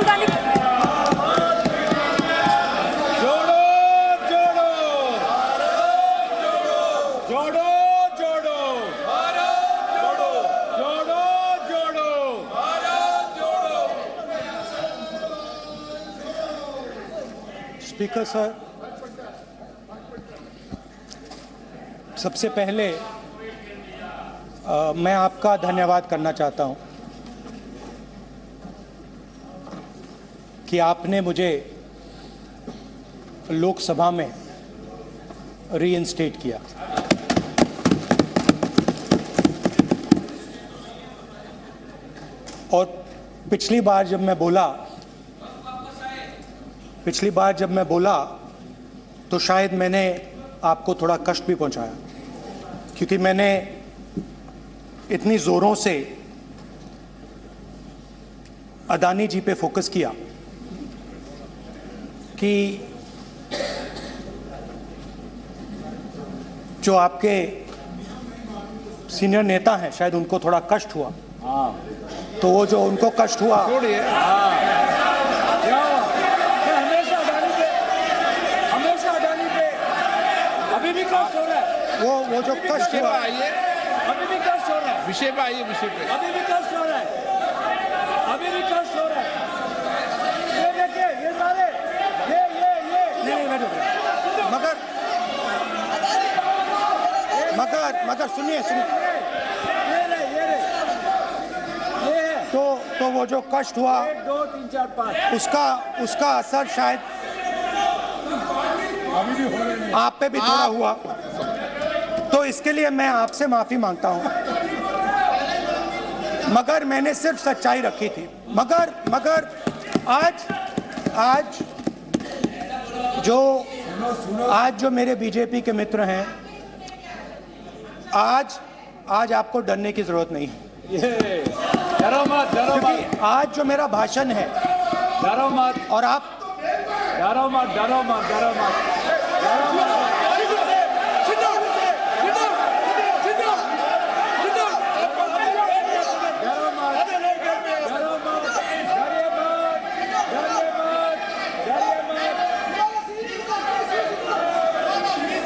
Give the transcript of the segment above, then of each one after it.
Rahul Gandhi speaker sir, सबसे पहले मैं आपका धन्यवाद करना चाहता हूं कि आपने मुझे लोकसभा में रीइंस्टेट किया। और पिछली बार जब मैं बोला तो शायद मैंने आपको थोड़ा कष्ट भी पहुंचाया, क्योंकि मैंने इतनी जोरों से अदानी जी पे फोकस किया कि जो आपके सीनियर नेता हैं शायद उनको थोड़ा कष्ट हुआ। तो वो जो उनको कष्ट हुआ, अभी भी कष्ट हो रहा है, वो जो कष्ट हुआ, अभी भी कष्ट हो रहा है, विषय पे आइए, विषय पे। अभी भी कष्ट हो रहा है, अभी भी कष्ट हो रहा है। ये देखिए, ये सारे नहीं मगर सुनिए तो वो जो कष्ट हुआ 1 2 3 4 5 उसका असर शायद आप पे भी थोड़ा हुआ। तो इसके लिए मैं आपसे माफी मांगता हूं, मगर मैंने सिर्फ सच्चाई रखी थी। मगर आज जो मेरे बीजेपी के मित्र हैं, आज आपको डरने की जरूरत नहीं है। डरो मत, क्योंकि आज जो मेरा भाषण है, डरो मत, और आप डरो मत, डरो मत, डरो मत, डरो मत।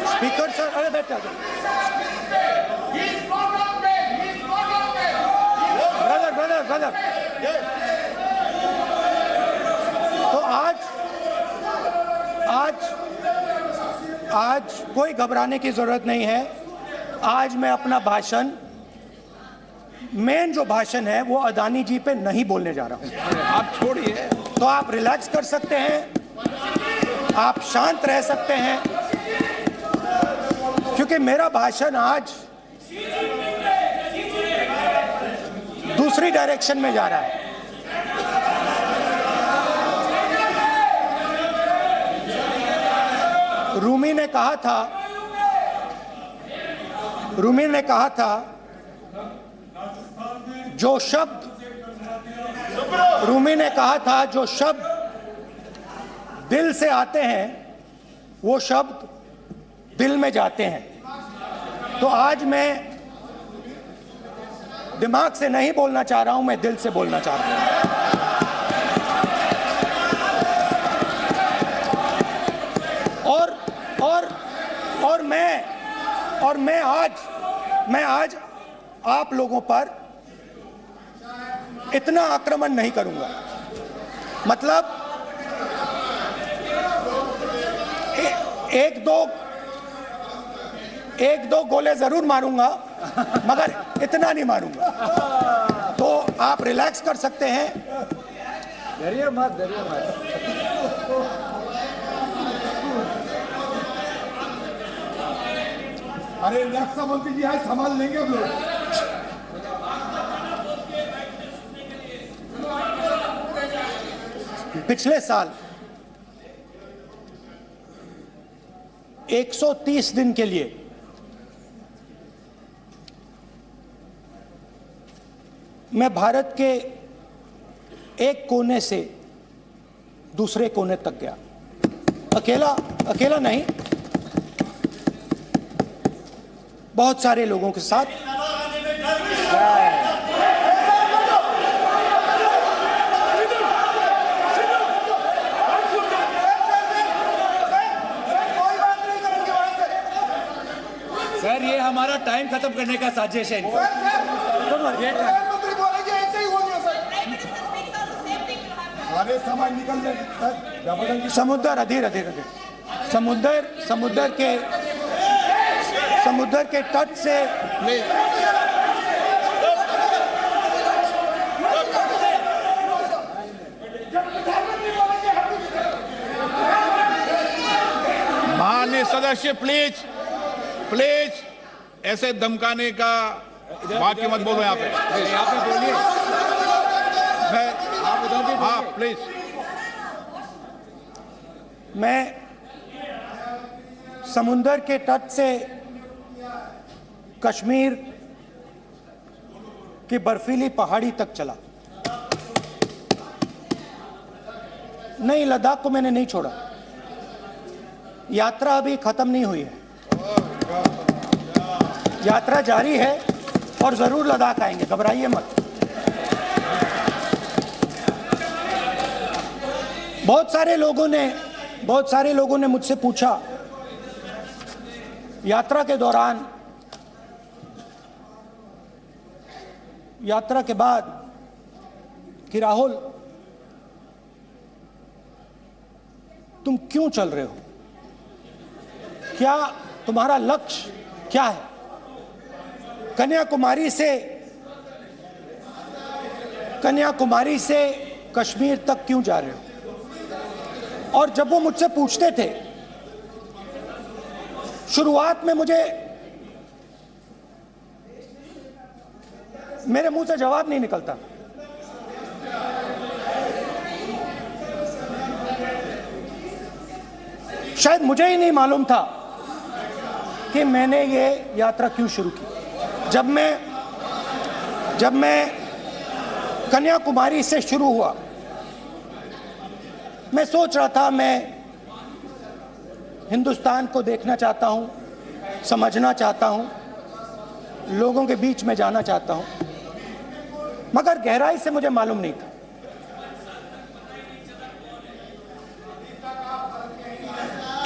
स्पीकर सर, अरे बैठा ब्रदर। तो आज कोई घबराने की जरूरत नहीं है। आज मैं अपना भाषण, मेन जो भाषण है वो अदानी जी पे नहीं बोलने जा रहा हूं। आप छोड़िए, तो आप रिलैक्स कर सकते हैं, आप शांत रह सकते हैं, क्योंकि मेरा भाषण आज दूसरी डायरेक्शन में जा रहा है। रूमी ने कहा था जो शब्द दिल से आते हैं वो शब्द दिल में जाते हैं। तो आज मैं दिमाग से नहीं बोलना चाह रहा हूं, मैं दिल से बोलना चाह रहा हूं। और मैं आज आप लोगों पर इतना आक्रमण नहीं करूंगा। मतलब एक दो गोले जरूर मारूंगा, मगर इतना नहीं मारूंगा। तो आप रिलैक्स कर सकते हैं। डरिए मत। अरे रक्षा मंत्री जी आज संभाल लेंगे हम लोग। पिछले साल 130 दिन के लिए मैं भारत के एक कोने से दूसरे कोने तक गया। अकेला नहीं, बहुत सारे लोगों के साथ। सर ये हमारा टाइम खत्म करने का साजिश है। प्रधानमंत्री बोलेंगे ऐसे ही हो गया सर। सारे समाज निकल गए सर। समुद्र अधीर अधीर अधीर समुद्र के तट से माननीय सदस्य प्लीज प्लीज ऐसे धमकाने का बात की मत बोलो यहाँ पे। बोलिए, आप उधर भी हाँ प्लीज। मैं समुद्र के तट से कश्मीर की बर्फीली पहाड़ी तक चला। नहीं, लद्दाख को मैंने नहीं छोड़ा। यात्रा अभी खत्म नहीं हुई है, यात्रा जारी है और जरूर लद्दाख आएंगे, घबराइए मत। बहुत सारे लोगों ने मुझसे पूछा यात्रा के दौरान, यात्रा के बाद कि राहुल तुम क्यों चल रहे हो, क्या तुम्हारा लक्ष्य क्या है, कन्याकुमारी से कश्मीर तक क्यों जा रहे हो। और जब वो मुझसे पूछते थे, शुरुआत में मेरे मुंह से जवाब नहीं निकलता। शायद मुझे ही नहीं मालूम था कि मैंने ये यात्रा क्यों शुरू की। जब मैं कन्याकुमारी से शुरू हुआ, मैं सोच रहा था मैं हिंदुस्तान को देखना चाहता हूं, समझना चाहता हूं, लोगों के बीच में जाना चाहता हूं, मगर गहराई से मुझे मालूम नहीं था।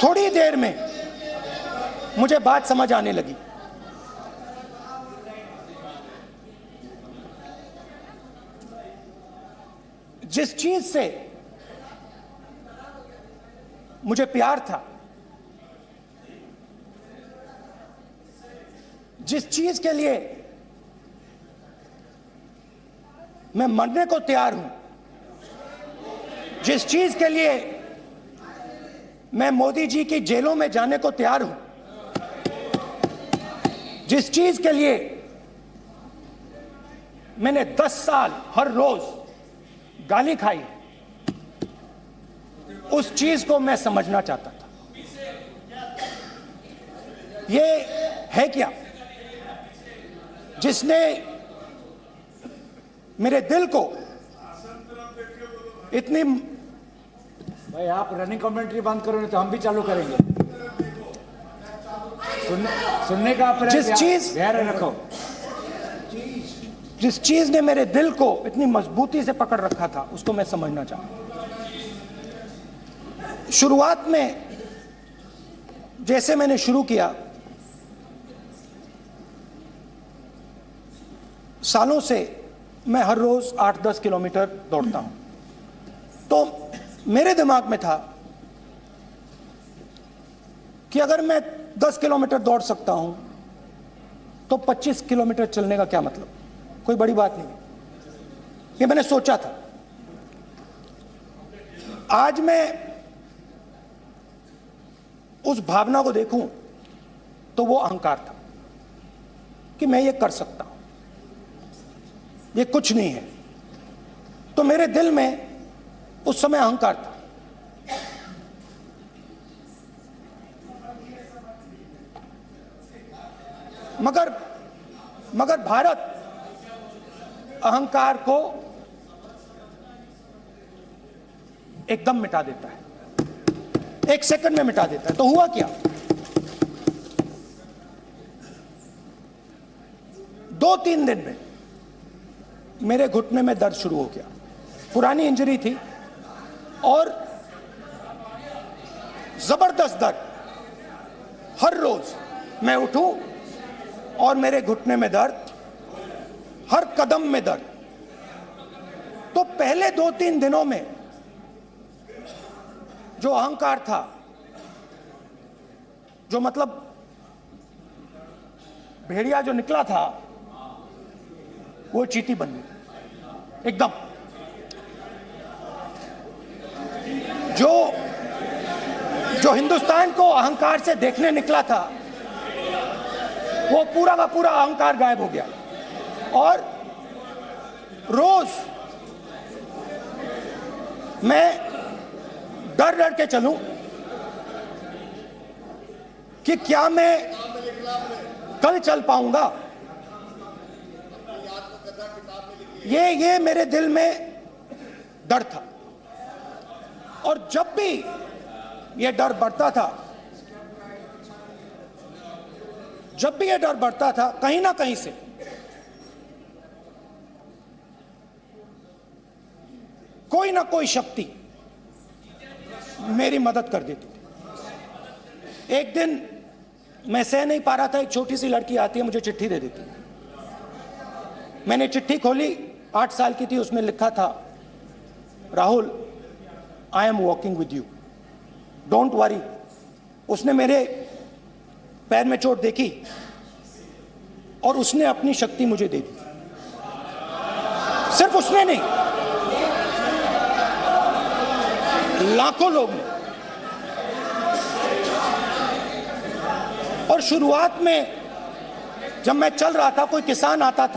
थोड़ी देर में मुझे बात समझ आने लगी। जिस चीज से मुझे प्यार था, जिस चीज के लिए मैं मरने को तैयार हूं, जिस चीज के लिए मैं मोदी जी की जेलों में जाने को तैयार हूं, जिस चीज के लिए मैंने 10 साल हर रोज गाली खाई, उस चीज को मैं समझना चाहता था। ये है क्या जिसने मेरे दिल को इतनी। भाई आप रनिंग कमेंट्री बंद करो, नहीं तो हम भी चालू करेंगे। सुनने का अपना धैर्य रखो। जिस चीज ने मेरे दिल को इतनी मजबूती से पकड़ रखा था, उसको मैं समझना चाहता। शुरुआत में जैसे मैंने शुरू किया, सालों से मैं हर रोज 8-10 किलोमीटर दौड़ता हूं, तो मेरे दिमाग में था कि अगर मैं 10 किलोमीटर दौड़ सकता हूं तो 25 किलोमीटर चलने का क्या मतलब, कोई बड़ी बात नहीं। ये मैंने सोचा था। आज मैं उस भावना को देखूं तो वो अहंकार था कि मैं ये कर सकता हूं, ये कुछ नहीं है। तो मेरे दिल में उस समय अहंकार था। मगर भारत अहंकार को एकदम मिटा देता है, 1 सेकंड में मिटा देता है। तो हुआ क्या, 2-3 दिन में मेरे घुटने में दर्द शुरू हो गया। पुरानी इंजरी थी और जबरदस्त दर्द। हर रोज मैं उठूं और मेरे घुटने में दर्द, हर कदम में दर्द। तो पहले 2-3 दिनों में जो अहंकार था, जो मतलब भेड़िया जो निकला था, वो चींटी बन गई एकदम। जो हिंदुस्तान को अहंकार से देखने निकला था, वो पूरा का पूरा अहंकार गायब हो गया। और रोज मैं डर डर के चलूं कि क्या मैं कल चल पाऊंगा। ये मेरे दिल में डर था। और जब भी ये डर बढ़ता था, कहीं ना कहीं से कोई ना कोई शक्ति मेरी मदद कर देती थी। एक दिन मैं सह नहीं पा रहा था, एक छोटी सी लड़की आती है, मुझे चिट्ठी दे देती है। मैंने चिट्ठी खोली, 8 साल की थी, उसमें लिखा था, Rahul, I am walking with you, don't worry. उसने मेरे पैर में चोट देखी और उसने अपनी शक्ति मुझे दे दी। सिर्फ उसने नहीं, लाखों लोग ने। और शुरुआत में जब मैं चल रहा था, कोई किसान आता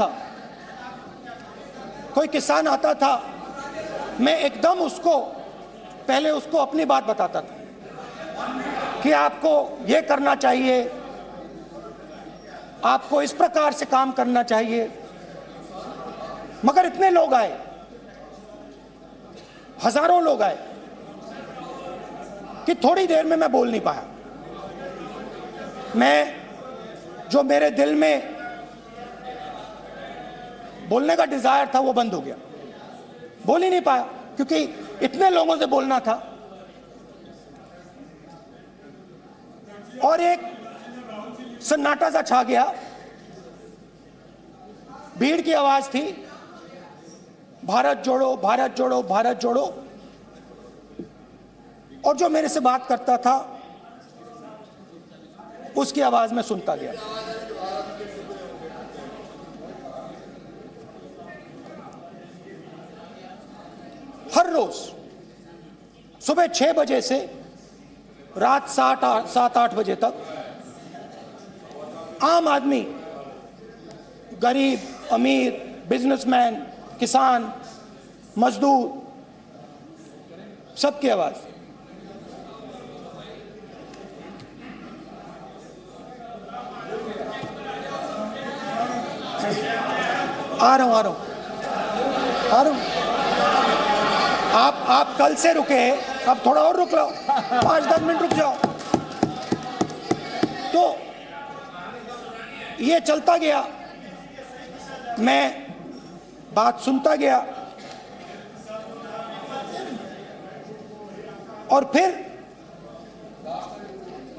था, मैं एकदम पहले उसको अपनी बात बताता था कि आपको ये करना चाहिए, आपको इस प्रकार से काम करना चाहिए। मगर इतने लोग आए, हजारों लोग आए, कि थोड़ी देर में मैं बोल नहीं पाया। जो मेरे दिल में बोलने का डिजायर था, वो बंद हो गया। बोल ही नहीं पाया, क्योंकि इतने लोगों से बोलना था। और एक सन्नाटा सा छा गया, भीड़ की आवाज थी, भारत जोड़ो, भारत जोड़ो, भारत जोड़ो। और जो मेरे से बात करता था, उसकी आवाज में सुनता गया। हर रोज सुबह 6 बजे से रात 7-8 बजे तक आम आदमी, गरीब, अमीर, बिजनेसमैन, किसान, मजदूर, सबकी आवाज। आ रहा हूं। आप कल से रुके, अब थोड़ा और रुक लो, 5-10 मिनट रुक जाओ। तो ये चलता गया, मैं बात सुनता गया। और फिर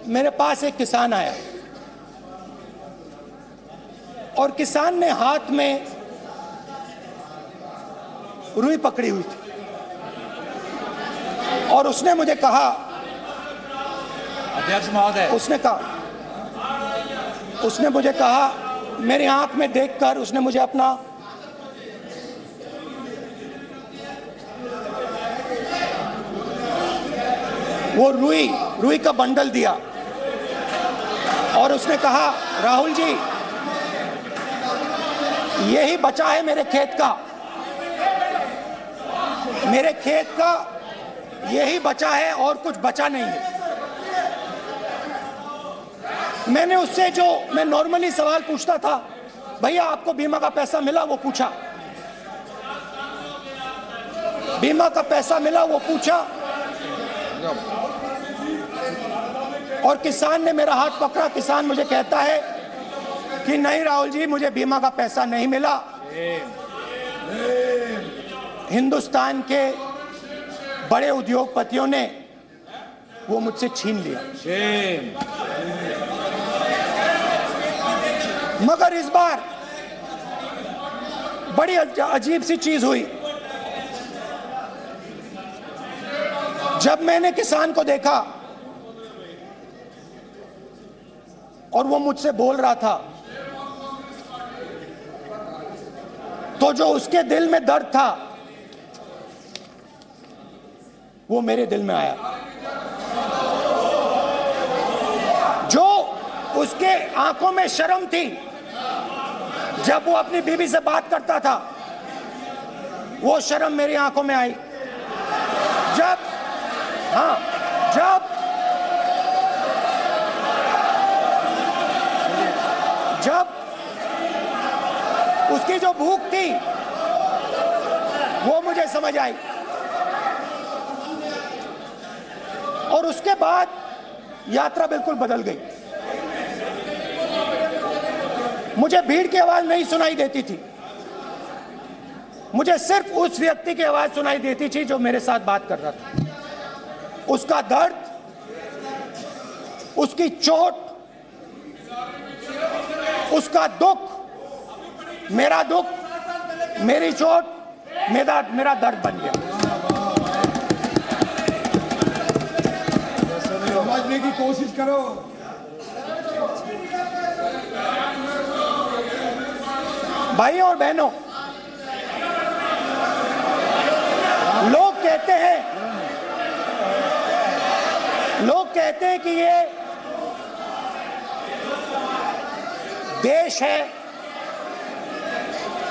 मेरे पास एक किसान आया, और किसान ने हाथ में रुई पकड़ी हुई थी, और उसने मुझे कहा, अध्यक्ष महोदय, उसने मुझे कहा, मेरी आंख में देखकर उसने मुझे अपना वो रुई का बंडल दिया, और उसने कहा, राहुल जी, यही बचा है मेरे खेत का यही बचा है, और कुछ बचा नहीं है। मैंने उससे, जो मैं नॉर्मली सवाल पूछता था, भैया आपको बीमा का पैसा मिला, वो पूछा। बीमा का पैसा मिला, वो पूछा। और किसान ने मेरा हाथ पकड़ा। किसान मुझे कहता है कि नहीं राहुल जी, मुझे बीमा का पैसा नहीं मिला, हिंदुस्तान के बड़े उद्योगपतियों ने वो मुझसे छीन लिया। मगर इस बार बड़ी अजीब सी चीज हुई। जब मैंने किसान को देखा और वो मुझसे बोल रहा था, तो जो उसके दिल में दर्द था वो मेरे दिल में आया। जो उसके आंखों में शर्म थी जब वो अपनी बीवी से बात करता था, वो शर्म मेरी आंखों में आई। जब उसकी जो भूख थी वो मुझे समझ आई। और उसके बाद यात्रा बिल्कुल बदल गई। मुझे भीड़ की आवाज नहीं सुनाई देती थी, मुझे सिर्फ उस व्यक्ति की आवाज सुनाई देती थी जो मेरे साथ बात कर रहा था। उसका दर्द, उसकी चोट, उसका दुख, मेरा दुख, मेरी चोट, मेरा दर्द बन गया। समझने की कोशिश करो। भाइयों और बहनों, लोग कहते हैं कि ये देश है,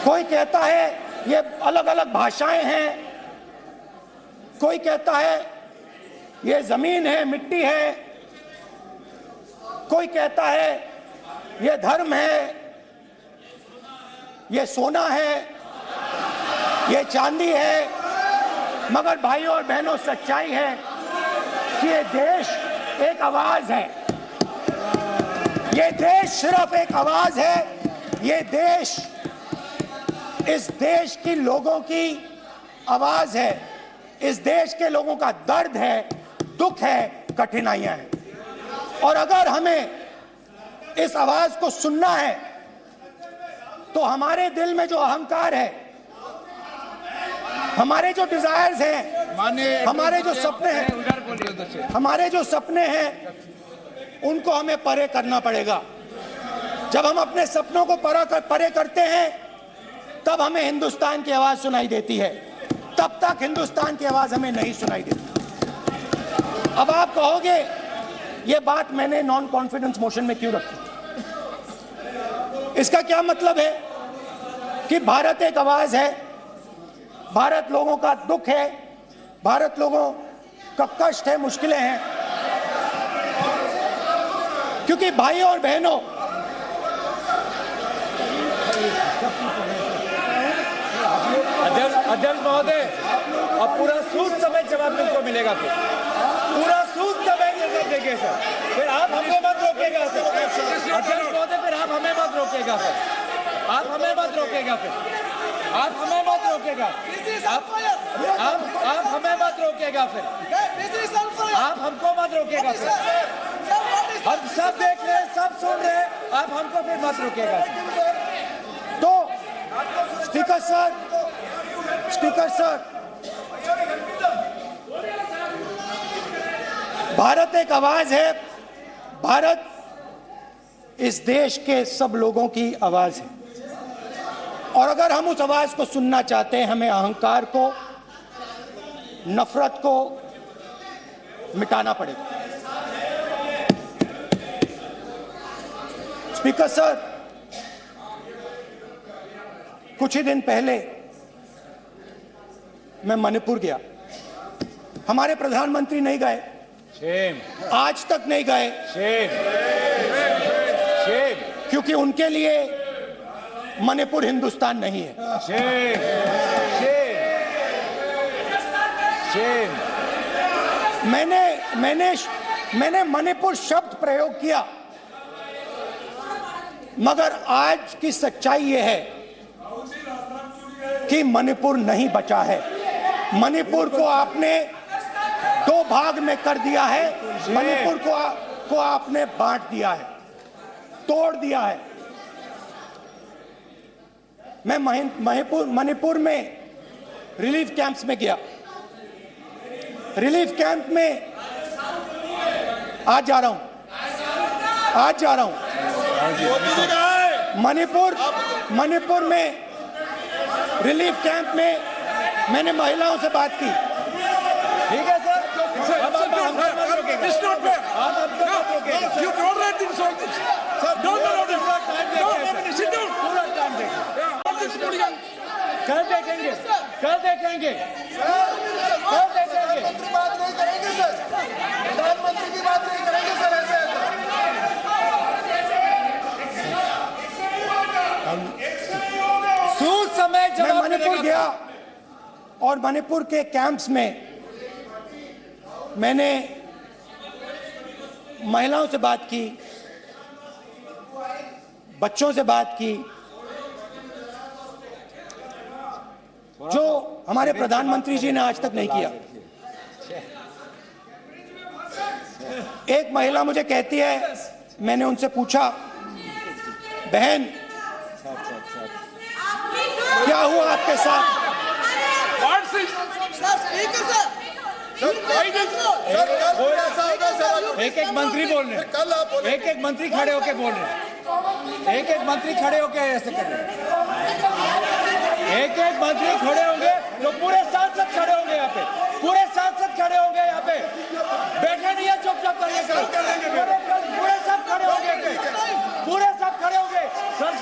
कोई कहता है ये अलग अलग भाषाएं हैं, कोई कहता है ये जमीन है, मिट्टी है, कोई कहता है ये धर्म है, ये सोना है, ये चांदी है। मगर भाइयों और बहनों, सच्चाई है कि ये देश एक आवाज है। ये देश सिर्फ एक आवाज है। ये देश इस देश के लोगों की आवाज है। इस देश के लोगों का दर्द है, दुख है, कठिनाइयां हैं। और अगर हमें इस आवाज को सुनना है तो हमारे दिल में जो अहंकार है, हमारे जो डिजायर्स हैं, हमारे जो सपने हैं, उनको हमें परे करना पड़ेगा। जब हम अपने सपनों को परे करते हैं तब हमें हिंदुस्तान की आवाज सुनाई देती है, तब तक हिंदुस्तान की आवाज हमें नहीं सुनाई देती। अब आप कहोगे ये बात मैंने नॉन कॉन्फिडेंस मोशन में क्यों रखी? इसका क्या मतलब है कि भारत एक आवाज है, भारत लोगों का दुख है, भारत लोगों का कष्ट है, मुश्किलें हैं। क्योंकि भाइयों और बहनों, अध्यक्ष महोदय, अब पूरा सूद समेत जवाब तुमको मिलेगा, फिर पूरा सूद समेत जवाब देंगे सर। फिर आप हमें मत रोकेगा सर। अध्यक्ष महोदय, फिर आप हमें मत रोकेगा सर। आप हमें मत रोकेगा, फिर आप हमें मत रोकेगा, आप हमें मत रोकेगा, फिर आप हमको मत रोकेगा, फिर हम सब देख रहे हैं, सब सुन रहे हैं, आप हमको फिर मत रोकेगा। तो स्पीकर सर, भारत एक आवाज है। भारत इस देश के सब लोगों की आवाज है। और अगर हम उस आवाज को सुनना चाहते हैं, हमें अहंकार को, नफरत को मिटाना पड़ेगा। स्पीकर सर, कुछ ही दिन पहले मैं मणिपुर गया। हमारे प्रधानमंत्री नहीं गए, आज तक नहीं गए, क्योंकि उनके लिए मणिपुर हिंदुस्तान नहीं है। मैंने मणिपुर शब्द प्रयोग किया, मगर आज की सच्चाई यह है कि मणिपुर नहीं बचा है। मणिपुर को आपने दो भाग में कर दिया है। मणिपुर को आपने बांट दिया है, तोड़ दिया है। मैं मणिपुर में रिलीफ कैंप्स में गया। रिलीफ कैंप में आज जा रहा हूं मणिपुर में रिलीफ कैंप में मैंने महिलाओं से बात की। ठीक है सर, अब आप मत रोकिएगा। It's not fair. आप अब तो मत रोकिएगा। You tolerate this all this. Sir, don't allow this. Don't have any sit down. पूरा टाइम देखें। Yeah. All this hooligan. कल देखेंगे। प्रधानमंत्री बात नहीं करेंगे सर, प्रधानमंत्री की बात नहीं करेंगे सर ऐसे। सूद समय मैं जवाब मणिपुर मिलेगा। गया और मणिपुर के कैंप्स में मैंने महिलाओं से बात की, बच्चों से बात की, जो हमारे प्रधानमंत्री जी ने आज तक नहीं किया। एक महिला मुझे कहती है, मैंने उनसे पूछा, बहन क्या हुआ आपके साथ? What's this? एक एक मंत्री बोल रहे हैं, एक एक मंत्री खड़े होके बोल रहे हैं, एक एक मंत्री खड़े होके ऐसे कर रहे हैं, एक एक मंत्री खड़े होंगे तो पूरे सांसद खड़े होंगे यहाँ पे, पूरे सांसद खड़े होंगे यहाँ पे, बैठे नहीं है चुपचाप करिए सर, पूरे सब खड़े होंगे, पूरे सब खड़े होंगे सर,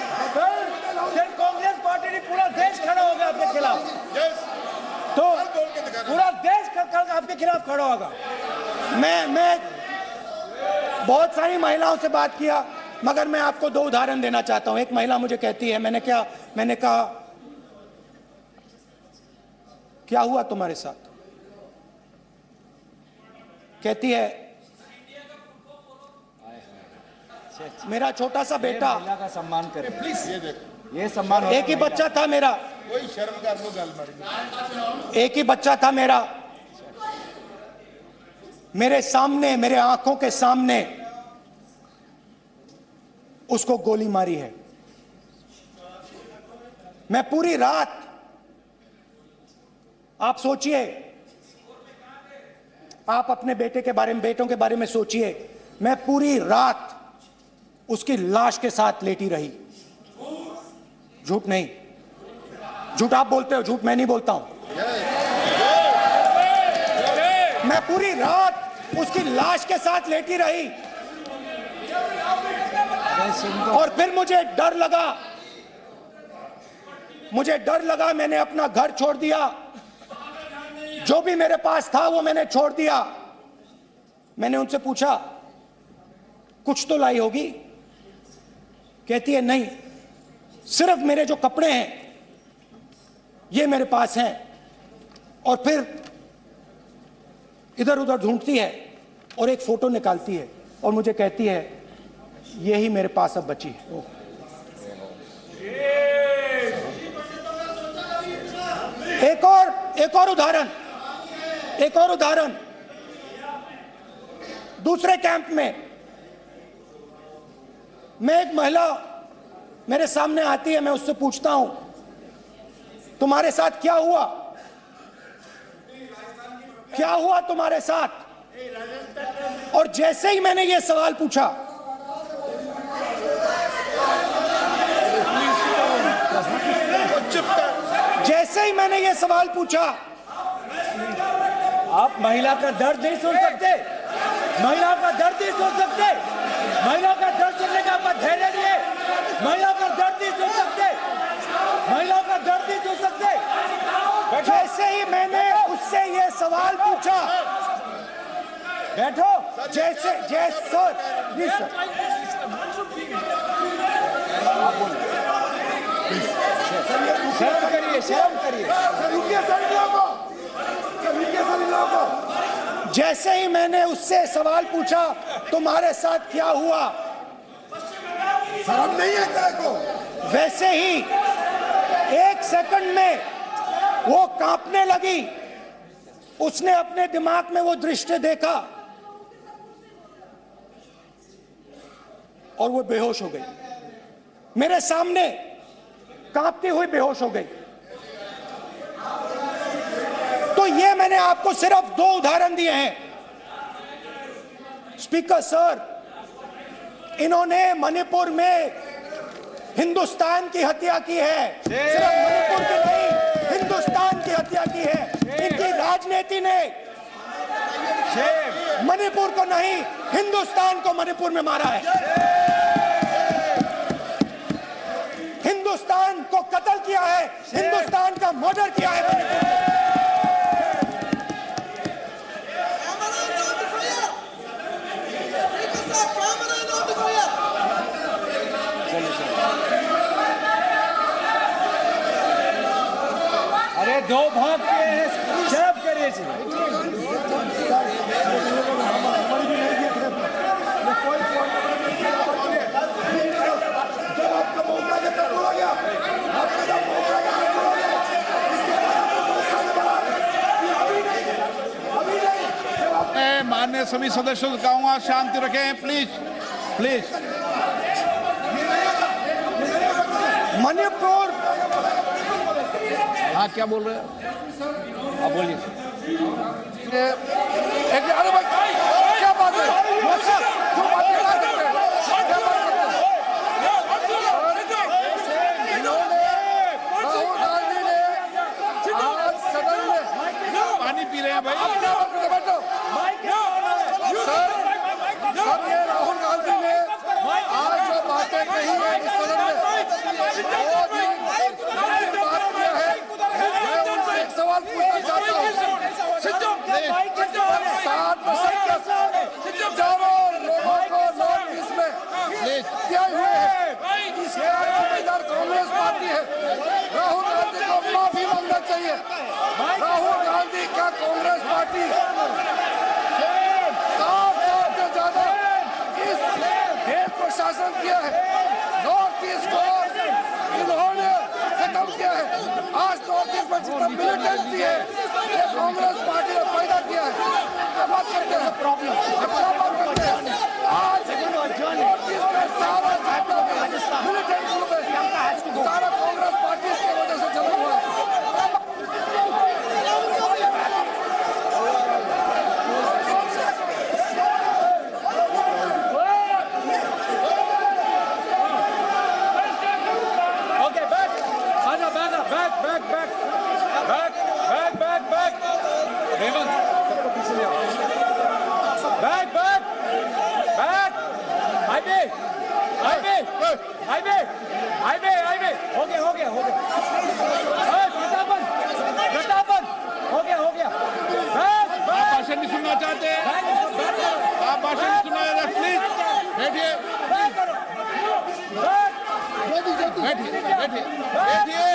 सिर्फ कांग्रेस पार्टी नहीं पूरा देश खड़ा होगा आपके खिलाफ, तो पूरा देश कल आपके खिलाफ खड़ा होगा। मैं बहुत सारी महिलाओं से बात किया, मगर मैं आपको दो उदाहरण देना चाहता हूं। एक महिला मुझे कहती है, मैंने कहा क्या हुआ तुम्हारे साथ? कहती है, मेरा छोटा सा बेटा, महिला का सम्मान करें प्लीज ये देखो, ये सम्मान एक ही बच्चा था मेरा, कोई शर्म कर लो गल मारी, एक ही बच्चा था मेरा, मेरे सामने, मेरे आंखों के सामने उसको गोली मारी है। मैं पूरी रात, आप सोचिए, आप अपने बेटे के बारे में, बेटों के बारे में सोचिए, मैं पूरी रात उसकी लाश के साथ लेटी रही। झूठ नहीं, झूठ आप बोलते हो, झूठ मैं नहीं बोलता हूं। मैं पूरी रात उसकी लाश के साथ लेटी रही और फिर मुझे डर लगा, मैंने अपना घर छोड़ दिया, जो भी मेरे पास था वो मैंने छोड़ दिया। मैंने उनसे पूछा, कुछ तो लाई होगी? कहती है, नहीं, सिर्फ मेरे जो कपड़े हैं ये मेरे पास हैं। और फिर इधर उधर ढूंढती है और एक फोटो निकालती है और मुझे कहती है, यही मेरे पास अब बची है। एक और उदाहरण, दूसरे कैंप में मैं, एक महिला मेरे सामने आती है, मैं उससे पूछता हूं, तुम्हारे साथ क्या हुआ? क्या हुआ तुम्हारे साथ? और जैसे ही मैंने ये सवाल पूछा, जैसे ही मैंने ये सवाल पूछा, आप महिला का दर्द नहीं सुन सकते, महिला का दर्द नहीं सुन सकते, महिला का दर्द सुनने का आपका धैर्य नहीं है, महिला का दर्द नहीं सुन सकते, महिला का दर्द नहीं सुन सकते। जैसे ही मैंने उससे ये सवाल पूछा, बैठो, जैसे सर, प्लीज सर, शर्म करिए, शर्म करिए। जैसे ही मैंने उससे सवाल पूछा, तुम्हारे साथ क्या हुआ, शर्म नहीं है तेरे को? वैसे ही एक सेकंड में वो कांपने लगी। उसने अपने दिमाग में वो दृश्य देखा और वो बेहोश हो गई मेरे सामने। कांपती हुई बेहोश हो गई। तो ये मैंने आपको सिर्फ 2 उदाहरण दिए हैं। स्पीकर सर, इन्होंने मणिपुर में हिंदुस्तान की हत्या की है, सिर्फ मणिपुर की नहीं, हिंदुस्तान की हत्या की है। इनकी राजनीति ने मणिपुर को नहीं, हिंदुस्तान को मणिपुर में मारा है। हिंदुस्तान को कत्ल किया है, हिंदुस्तान का मर्डर किया है मणिपुर में। अरे 2 भाग किए हैं, शर्म करिए जी। मैं माननीय सभी सदस्यों से कहूंगा शांति रखें, प्लीज प्लीज। मणिपुर, हाँ क्या बोल रहे हैं? अब बोलिए। अरे भाई क्या बात है? जो बात कर सकते हैं, क्या बात करते हैं? इन्होंने राहुल गांधी ने आज सदन में पानी पी रहे हैं भाई। बैठो। सर ये राहुल गांधी ने आज जो बातें कही है इस सदन में, बहुत ही गंभीर बात किया है। मैं उनसे एक सवाल पूछना चाहता हूँ। 60% हजारों लोगों को नॉर्थ में हत्या हुए हैं, इसका जिम्मेदार कांग्रेस पार्टी है। राहुल गांधी को माफी मांगना चाहिए। राहुल गांधी का कांग्रेस पार्टी 60 साल से ज्यादा इस देश को शासन किया है। नॉर्थ ईस्ट को इन्होंने खत्म किया है। आज नॉर्थ ईस्ट में जितना मिलिटेंसी है ये कांग्रेस पार्टी ने पैदा किया है। क्या बात करते हैं? प्रॉब्लम क्या बात करते हैं? आज नॉर्थ ईस्ट में सारा मिलिटेंट ग्रुप है, सारा कांग्रेस पार्टी की वजह से चला हुआ है। भाषण नहीं सुनना चाहते हैं? आप भाषण नहीं सुनना चाहते? प्लीज बैठिए, बैठिए, बैठिए, बैठिए,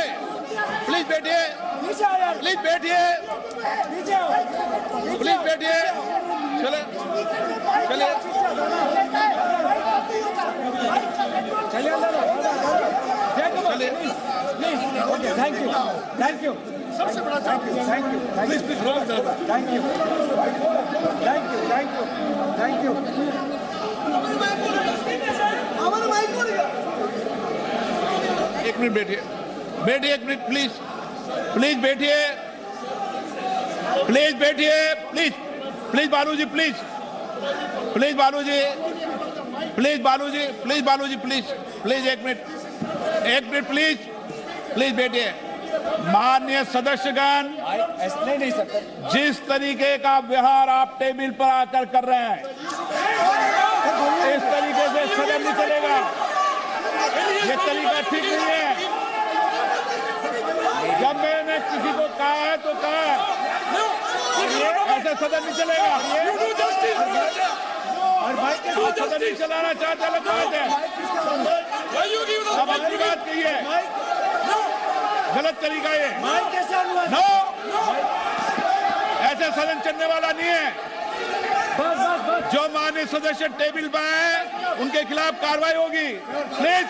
प्लीज बैठिए, प्लीज बैठिए, प्लीज बैठिए। चले चलिए थैंक यू, थैंक यू, सबसे बड़ा thank you, thank you, please please thank you, thank you, thank you, thank you. एक मिनट बैठिए, बैठिए एक मिनट प्लीज, प्लीज बैठिए, प्लीज बैठिए, please please Baluji, please please Baluji, please Baluji, please Baluji, please please एक minute please please बैठिए। माननीय सदस्यगण, नहीं सकते। जिस तरीके का व्यवहार आप टेबल पर आकर कर रहे हैं, इस तरीके से सदन नहीं चलेगा। ये तरीका ठीक नहीं है। जब मैंने किसी को कहा है तो कहा है, ऐसे सदन नहीं चलेगा। और भाई के साथ सदन नहीं चलाना चाहते, अलग बात है। अब अपनी बात कही है, गलत तरीका ये। नो, ऐसे सदन चलने वाला नहीं है। जो माननीय सदस्य टेबल पर हैं, उनके खिलाफ कार्रवाई होगी। प्लीज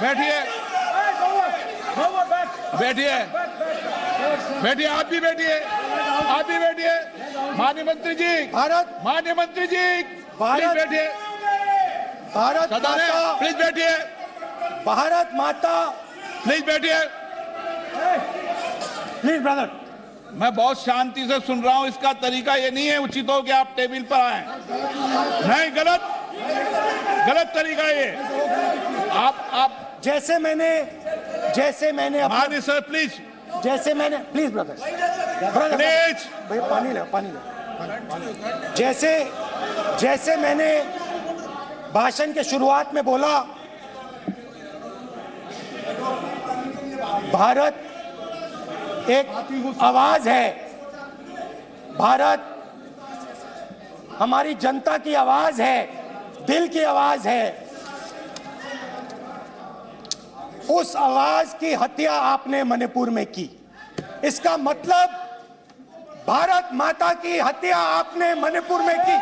बैठिए, बैठिए, बैठिए, आप भी बैठिए, आप भी बैठिए। माननीय मंत्री जी, भारत माननीय मंत्री जी, भारत बैठिए। भारत माता, प्लीज बैठिए, भारत माता, प्लीज बैठिए। Please brother. मैं बहुत शांति से सुन रहा हूं, इसका तरीका ये नहीं है उचित हो कि आप टेबल पर आए। नहीं, गलत तरीका ये। आप जैसे मैंने माननीय सर प्लीज, जैसे मैंने, प्लीज ब्रदर प्लीज भाई पानी ले। जैसे मैंने भाषण के शुरुआत में बोला, भारत एक आवाज है, भारत हमारी जनता की आवाज है, दिल की आवाज है। उस आवाज की हत्या आपने मणिपुर में की। इसका मतलब भारत माता की हत्या आपने मणिपुर में की।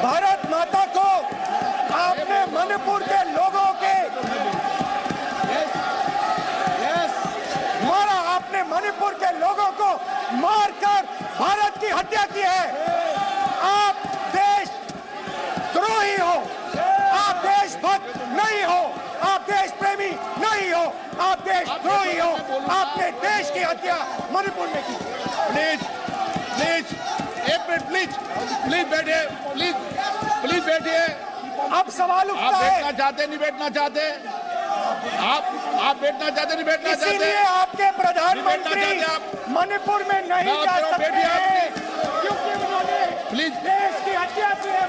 भारत माता को आपने मणिपुर के लोगों के मारा, आपने मणिपुर के लोगों को मारकर भारत की हत्या की है। आप देश द्रोही हो, आप देशभक्त नहीं हो, आप देश प्रेमी नहीं हो, आप देशद्रोही हो। आपने देश की हत्या मणिपुर में की। प्लीज एक मिनट, प्लीज बैठिए, प्लीज बैठिए। अब सवाल आप उठता है, बैठना चाहते नहीं बैठना चाहते, आप बैठना चाहते नहीं बैठना चाहते, इसीलिए आपके प्रधानमंत्री मणिपुर में नहीं जा सकते हैं, क्योंकि उन्होंने प्लीज देश की हत्या की है।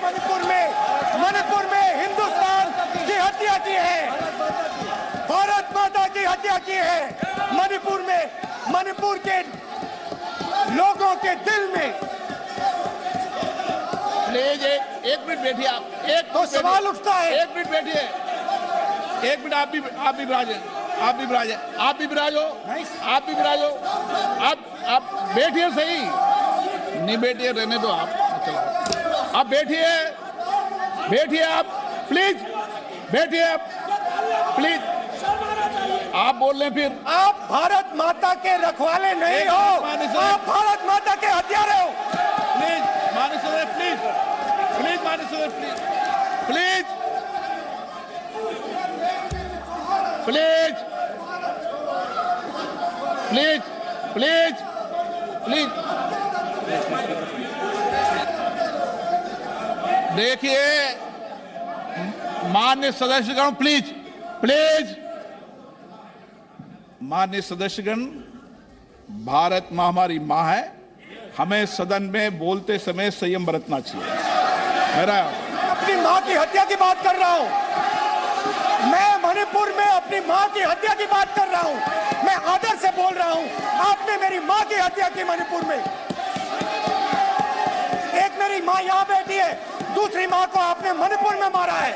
मणिपुर में हिंदुस्तान की हत्या की है, भारत माता की हत्या की है। मणिपुर के लोगों के दिल में। प्लीज एक मिनट बैठिए आप। तो सवाल उठता है, एक मिनट बैठिए, एक मिनट। आप भी विराजो। आप बैठिए, सही नहीं बैठिए, रहने दो आप। चलो आप बैठिए आप, प्लीज बैठिए आप, प्लीज। आप बोल रहे हैं फिर आप भारत माता के रखवाले नहीं हो, आप भारत माता के हत्यारे हो। प्लीज माननीय सदस्य, प्लीज माननीय सदस्य, प्लीज। देखिए माननीय सदस्यगण, प्लीज माननीय सदस्यगण, भारत माँ हमारी माँ है, हमें सदन में बोलते समय संयम बरतना चाहिए। मेरा अपनी माँ की हत्या की बात कर रहा हूँ, मैं मणिपुर में अपनी माँ की हत्या की बात कर रहा हूँ, मैं आदर से बोल रहा हूँ। आपने मेरी माँ की हत्या की मणिपुर में। एक मेरी माँ यहाँ बैठी है, दूसरी माँ को आपने मणिपुर में मारा है।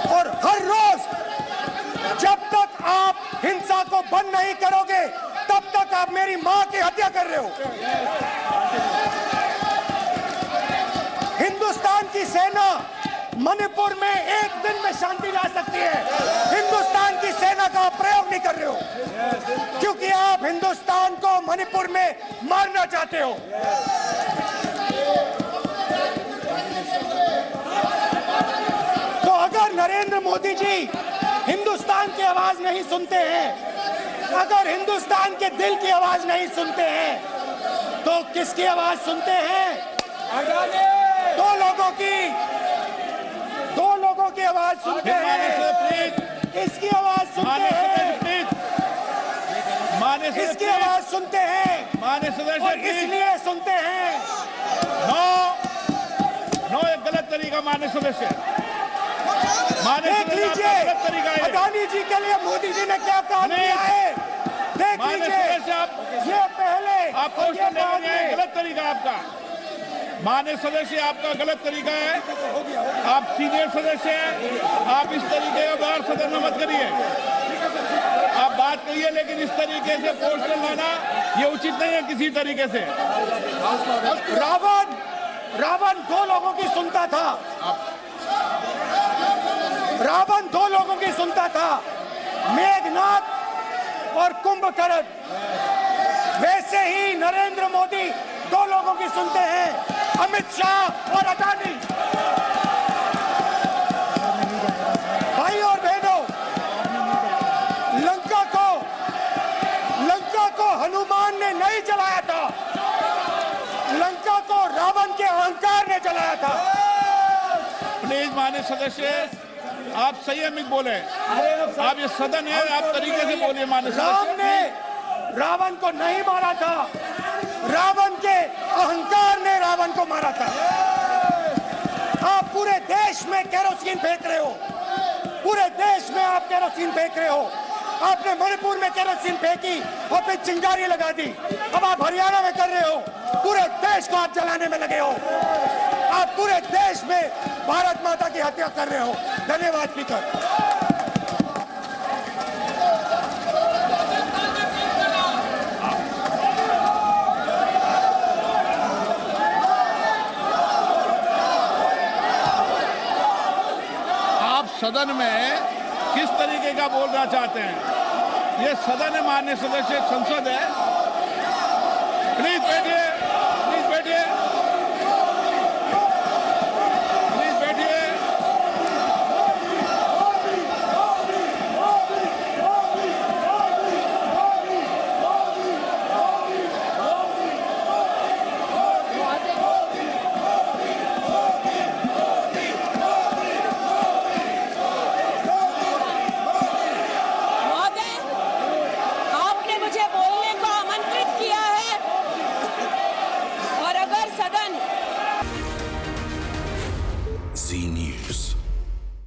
और हर रोज जब तक आप हिंसा को बंद नहीं करोगे, तब तक आप मेरी माँ की हत्या कर रहे हो। हिंदुस्तान की सेना मणिपुर में एक दिन में शांति ला सकती है, हिंदुस्तान की सेना का प्रयोग नहीं कर रहे हो, क्योंकि आप हिंदुस्तान को मणिपुर में मारना चाहते हो। तो अगर नरेंद्र मोदी जी हिंदुस्तान की आवाज नहीं सुनते हैं, अगर हिंदुस्तान के दिल की आवाज नहीं सुनते हैं, तो किसकी आवाज सुनते हैं? दो लोगों की आवाज सुनते हैं। इसकी आवाज सुनते हैं, इसकी आवाज सुनते हैं, और इसलिए सुनते हैं। नो, एक गलत तरीका माननीय सदस्य। देख लीजिए अडानी जी के लिए मोदी जी ने क्या काम किया है, देख लीजिए। ये पहले आप गलत तरीका आपका, माननीय सदस्य, आपका गलत तरीका है। आप सीनियर सदस्य हैं, आप इस तरीके का बाहर सदन में मत करिए। आप बात करिए, लेकिन इस तरीके से पोस्टर लाना ये उचित नहीं है किसी तरीके से। रावण दो लोगों की सुनता था, रावण दो लोगों की सुनता था, मेघनाथ और कुंभकर्ण। वैसे ही नरेंद्र मोदी दो लोगों की सुनते हैं, अमित शाह और अडानी। भाई और बहनों, लंका को हनुमान ने नहीं जलाया था, लंका को रावण के अहंकार ने जलाया था। प्लीज माननीय सदस्य, आप संयमित बोले। आप ये सदन है, आप तरीके से बोलिए माननीय राम सदस्य। ने रावण को नहीं मारा था, रावण के अहंकार ने रावण को मारा था। आप पूरे देश में केरोसिन फेंक रहे हो, पूरे देश में आप केरोसिन फेंक रहे हो। आपने मणिपुर में केरोसिन फेंकी और फिर चिंगारी लगा दी। अब आप हरियाणा में कर रहे हो, पूरे देश को आप जलाने में लगे हो। आप पूरे देश में भारत माता की हत्या कर रहे हो। धन्यवाद स्पीकर। आप सदन में किस तरीके का बोलना चाहते हैं? ये सदन है माननीय सदस्य, संसद है। प्लीज बैठिए, प्लीज बैठिए, प्लीज बैठिए। महोदय, आपने मुझे बोलने को आमंत्रित किया है और अगर सदन Z News.